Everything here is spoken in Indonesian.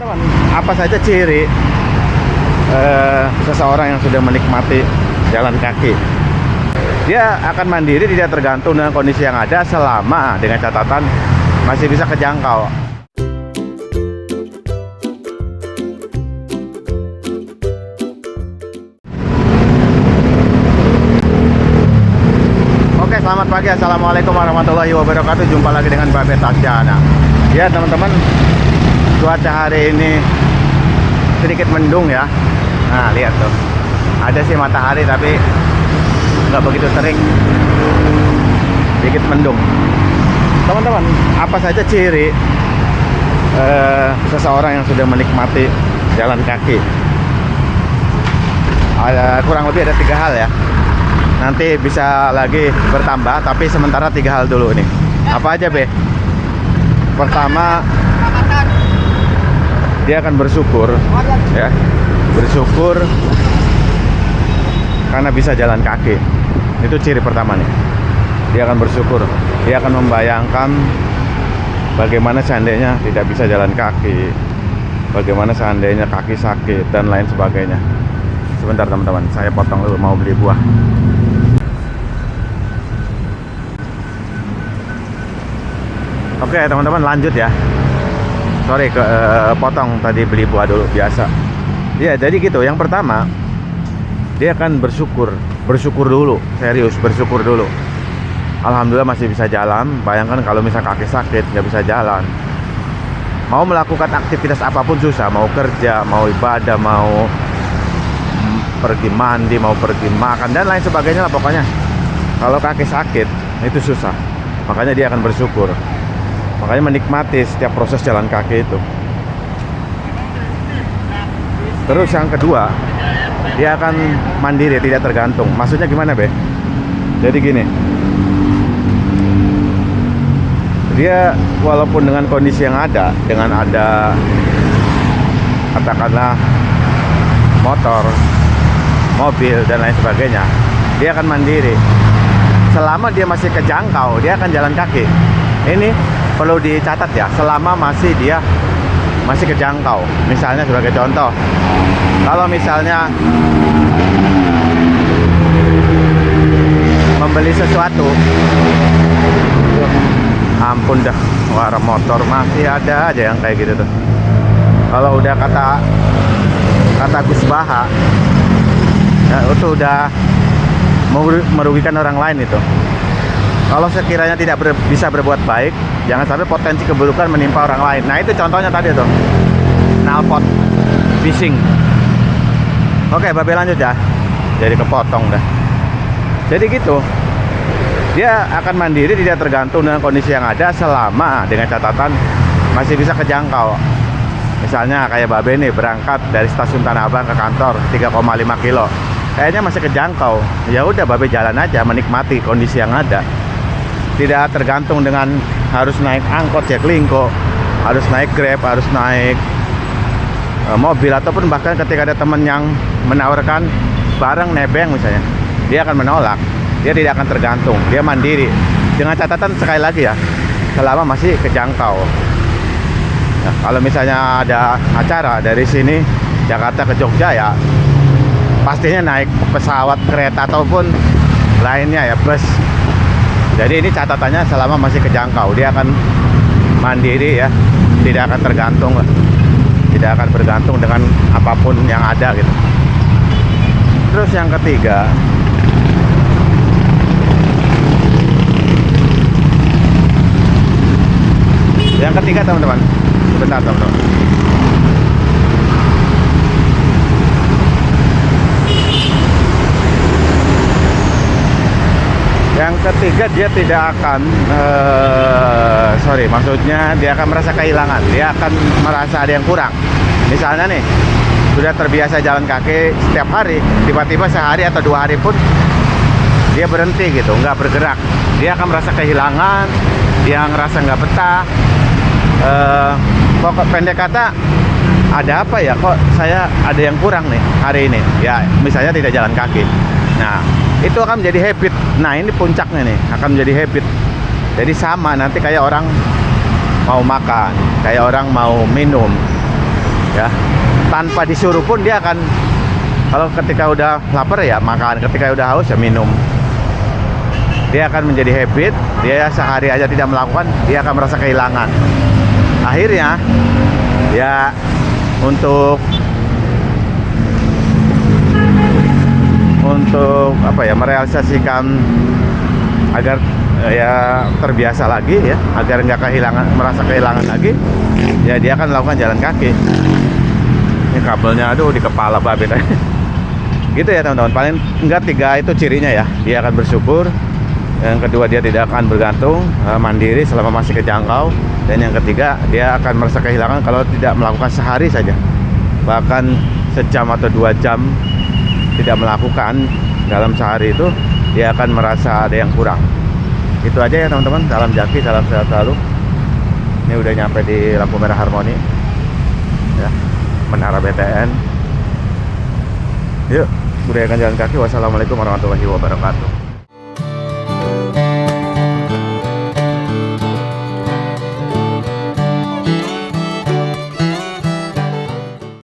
Teman-teman, apa saja ciri seseorang yang sudah menikmati jalan kaki? Dia akan mandiri, tidak tergantung dengan kondisi yang ada, selama dengan catatan masih bisa kejangkau. Oke, selamat pagi, assalamualaikum warahmatullahi wabarakatuh. Jumpa lagi dengan Babe Tasyana. Ya teman-teman, cuaca hari ini sedikit mendung ya. Nah lihat tuh, ada sih matahari tapi nggak begitu terik, sedikit mendung. Teman-teman, apa saja ciri seseorang yang sudah menikmati jalan kaki? Kurang lebih ada 3 hal ya. Nanti bisa lagi bertambah, tapi sementara 3 hal dulu nih. Apa aja, Be? Pertama, dia akan bersyukur ya. Bersyukur karena bisa jalan kaki. Itu ciri pertama nih. Dia akan bersyukur. Dia akan membayangkan bagaimana seandainya tidak bisa jalan kaki, bagaimana seandainya kaki sakit dan lain sebagainya. Sebentar teman-teman, saya potong dulu, mau beli buah. Oke teman-teman, lanjut ya. Sorry potong tadi, beli buah dulu biasa. Ya jadi gitu. Yang pertama, dia akan bersyukur dulu, serius bersyukur dulu. Alhamdulillah masih bisa jalan. Bayangkan kalau misalnya kaki sakit, nggak bisa jalan, mau melakukan aktivitas apapun susah. Mau kerja, mau ibadah, mau pergi mandi, mau pergi makan dan lain sebagainya lah pokoknya. Kalau kaki sakit itu susah. Makanya dia akan bersyukur. Makanya menikmati setiap proses jalan kaki itu. Terus yang kedua, dia akan mandiri, tidak tergantung. Maksudnya gimana, Be? Jadi gini, dia walaupun dengan kondisi yang ada, dengan ada katakanlah motor, mobil dan lain sebagainya, dia akan mandiri. Selama dia masih kejangkau, dia akan jalan kaki. Ini perlu dicatat ya, selama dia masih kejangkau. Misalnya sebagai contoh, kalau misalnya membeli sesuatu, ampun dah, warna motor masih ada aja yang kayak gitu tuh. Kalau udah kata Gus Baha ya, itu udah merugikan orang lain itu. Kalau sekiranya tidak bisa berbuat baik, jangan sampai potensi keburukan menimpa orang lain. Nah itu contohnya tadi tuh, knalpot, bising. Oke, Babe lanjut ya. Jadi kepotong dah. Jadi gitu, dia akan mandiri, tidak tergantung dengan kondisi yang ada, selama dengan catatan masih bisa kejangkau. Misalnya kayak Babe nih, berangkat dari stasiun Tanah Abang ke kantor 3,5 kilo, kayaknya masih kejangkau. Ya udah, Babe jalan aja, menikmati kondisi yang ada. Tidak tergantung dengan harus naik angkot Jaklingko, harus naik Grab, harus naik mobil, ataupun bahkan ketika ada teman yang menawarkan barang nebeng misalnya, dia akan menolak. Dia tidak akan tergantung, dia mandiri. Dengan catatan sekali lagi ya, selama masih kejangkau. Nah, kalau misalnya ada acara dari sini Jakarta ke Jogja ya, pastinya naik pesawat, kereta ataupun lainnya ya, bus. Jadi ini catatannya selama masih kejangkau, dia akan mandiri ya, tidak akan tergantung, tidak akan bergantung dengan apapun yang ada gitu. Terus yang ketiga, teman-teman, sebentar teman-teman. Yang ketiga, dia tidak akan maksudnya dia akan merasa kehilangan. Dia akan merasa ada yang kurang. Misalnya nih, sudah terbiasa jalan kaki setiap hari, tiba-tiba sehari atau 2 hari pun dia berhenti gitu, nggak bergerak. Dia akan merasa kehilangan, dia ngerasa nggak betah. Pokok pendek kata, ada apa ya, kok saya ada yang kurang nih hari ini ya, misalnya tidak jalan kaki. Nah itu akan menjadi habit. Nah ini puncaknya nih, akan menjadi habit. Jadi sama nanti kayak orang mau makan, kayak orang mau minum, ya. Tanpa disuruh pun dia akan, kalau ketika udah lapar ya makan, ketika udah haus ya minum. Dia akan menjadi habit. Dia sehari aja tidak melakukan, dia akan merasa kehilangan. Akhirnya ya untuk apa ya, merealisasikan agar ya terbiasa lagi ya, agar nggak merasa kehilangan lagi, ya dia akan melakukan jalan kaki. Ini kabelnya aduh di kepala babe tadi. Gitu ya teman-teman. Paling enggak 3 itu cirinya ya. Dia akan bersyukur. Yang kedua, dia tidak akan bergantung, mandiri selama masih kejangkau. Dan yang ketiga, dia akan merasa kehilangan kalau tidak melakukan sehari saja, bahkan sejam atau 2 jam tidak melakukan dalam sehari itu, dia akan merasa ada yang kurang. Itu aja ya teman-teman. Salam Jaki, salam sehat selalu. Ini udah nyampe di lampu merah Harmoni ya, Menara BTN. Yuk, budayakan jalan kaki. Wassalamualaikum warahmatullahi wabarakatuh.